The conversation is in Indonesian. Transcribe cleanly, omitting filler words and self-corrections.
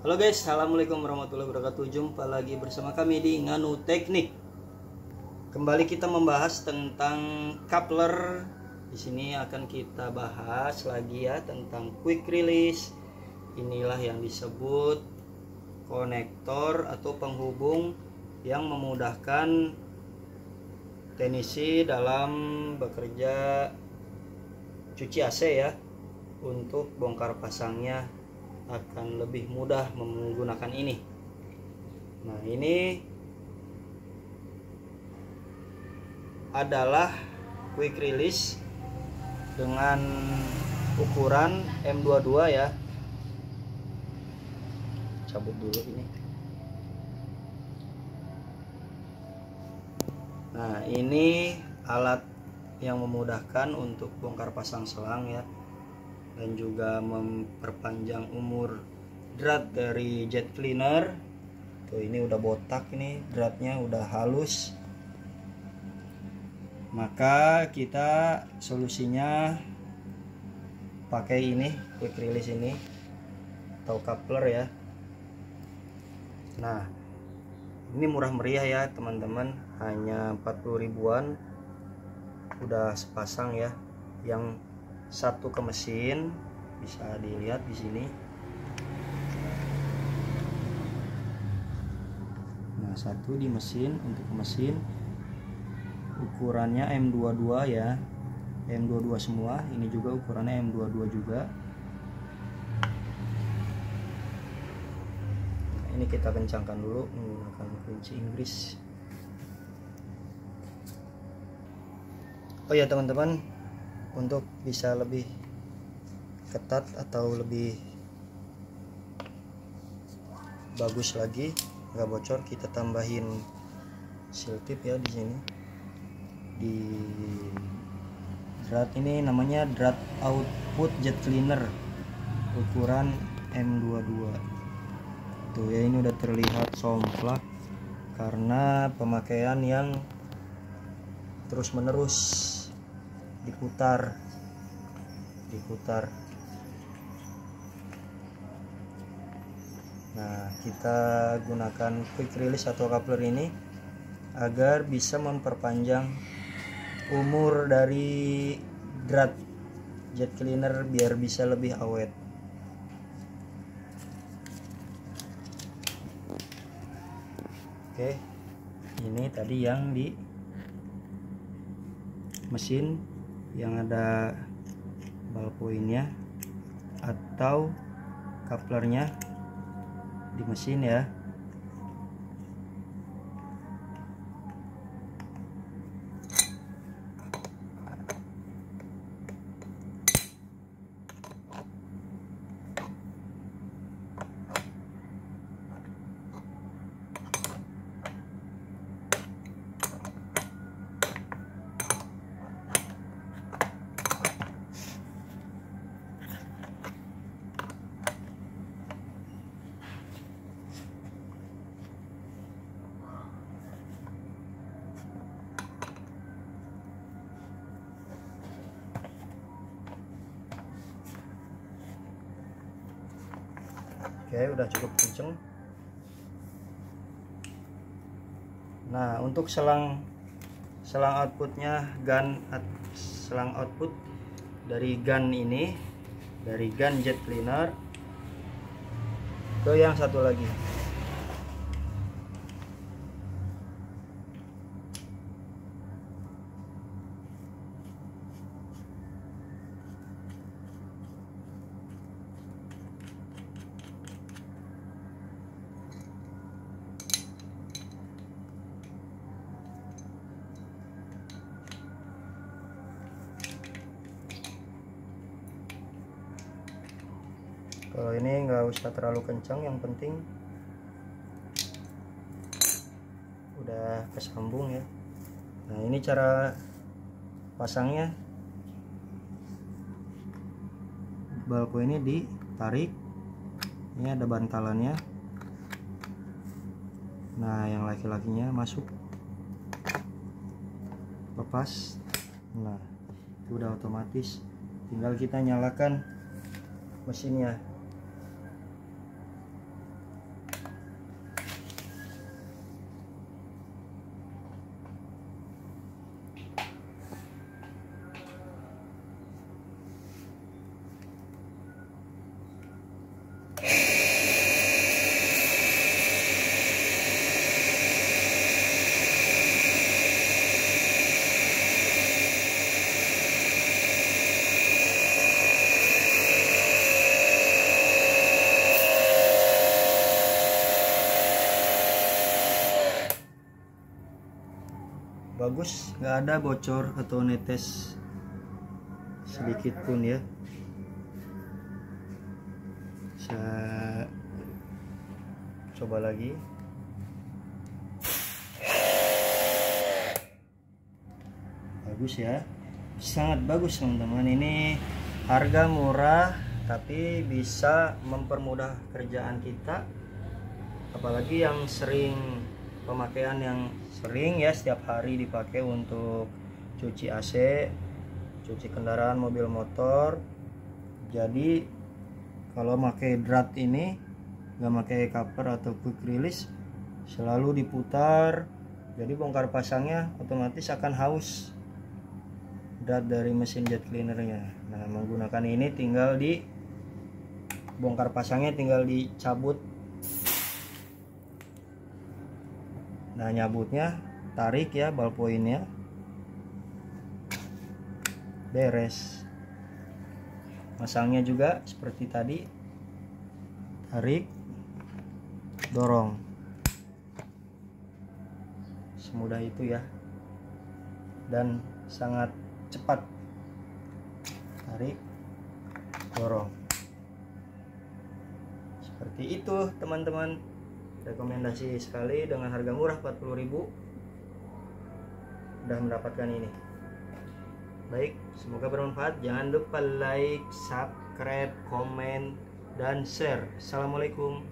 Halo guys, assalamualaikum warahmatullahi wabarakatuh. Jumpa lagi bersama kami di Nganu Teknik. Kembali kita membahas tentang coupler. Di sini akan kita bahas lagi ya tentang quick release. Inilah yang disebut konektor atau penghubung yang memudahkan teknisi dalam bekerja cuci AC ya. Untuk bongkar pasangnya akan lebih mudah menggunakan ini. Nah, ini adalah quick release dengan ukuran M22 ya. Cabut dulu ini. Nah, ini alat yang memudahkan untuk bongkar pasang selang ya, dan juga memperpanjang umur drat dari jet cleaner. Tuh, ini udah botak, ini dratnya udah halus. Maka kita solusinya pakai ini quick release ini atau coupler ya. Nah, ini murah meriah ya teman-teman, hanya 40 ribuan udah sepasang ya. Yang satu ke mesin, bisa dilihat di sini. Nah, satu di mesin, untuk ke mesin ukurannya M22 ya, M22 semua. Ini juga ukurannya M22 juga. Nah, ini kita kencangkan dulu menggunakan kunci Inggris. Oh ya teman-teman, untuk bisa lebih ketat atau lebih bagus lagi, nggak bocor, kita tambahin seal tip ya di sini. Di drat ini namanya drat output jet cleaner ukuran M22. Tuh ya, ini udah terlihat somplak karena pemakaian yang terus menerus diputar. Nah, kita gunakan quick release atau coupler ini agar bisa memperpanjang umur dari drat jet cleaner biar bisa lebih awet. Oke, ini tadi yang di mesin yang ada ballpointnya atau couplernya di mesin ya. Oke, udah cukup kenceng. Nah, untuk selang outputnya, selang output dari gun ini, dari gun jet cleaner ke yang satu lagi. Kalau ini nggak usah terlalu kencang, yang penting udah kesambung ya. Nah, ini cara pasangnya. Balko ini ditarik, ini ada bantalannya. Nah, yang laki-lakinya masuk, lepas. Nah, itu udah otomatis, tinggal kita nyalakan mesinnya. bagus, nggak ada bocor atau netes sedikit pun ya. Saya coba lagi. Bagus ya, sangat bagus teman-teman. Ini harga murah tapi bisa mempermudah kerjaan kita, apalagi yang sering pemakaian yang sering ya, setiap hari dipakai untuk cuci AC, cuci kendaraan mobil motor. Jadi kalau pakai drat ini, nggak pakai cover atau quick release, selalu diputar, jadi bongkar pasangnya otomatis akan haus drat dari mesin jet cleanernya. Nah, menggunakan ini tinggal di bongkar pasangnya, tinggal dicabut. Nah, nyabutnya tarik ya ballpointnya, beres. Masangnya juga seperti tadi, tarik, dorong, semudah itu ya, dan sangat cepat. Tarik, dorong, seperti itu teman-teman. Rekomendasi sekali, dengan harga murah 40.000 udah mendapatkan ini. Baik, semoga bermanfaat. Jangan lupa like, subscribe, komen, dan share. Assalamualaikum.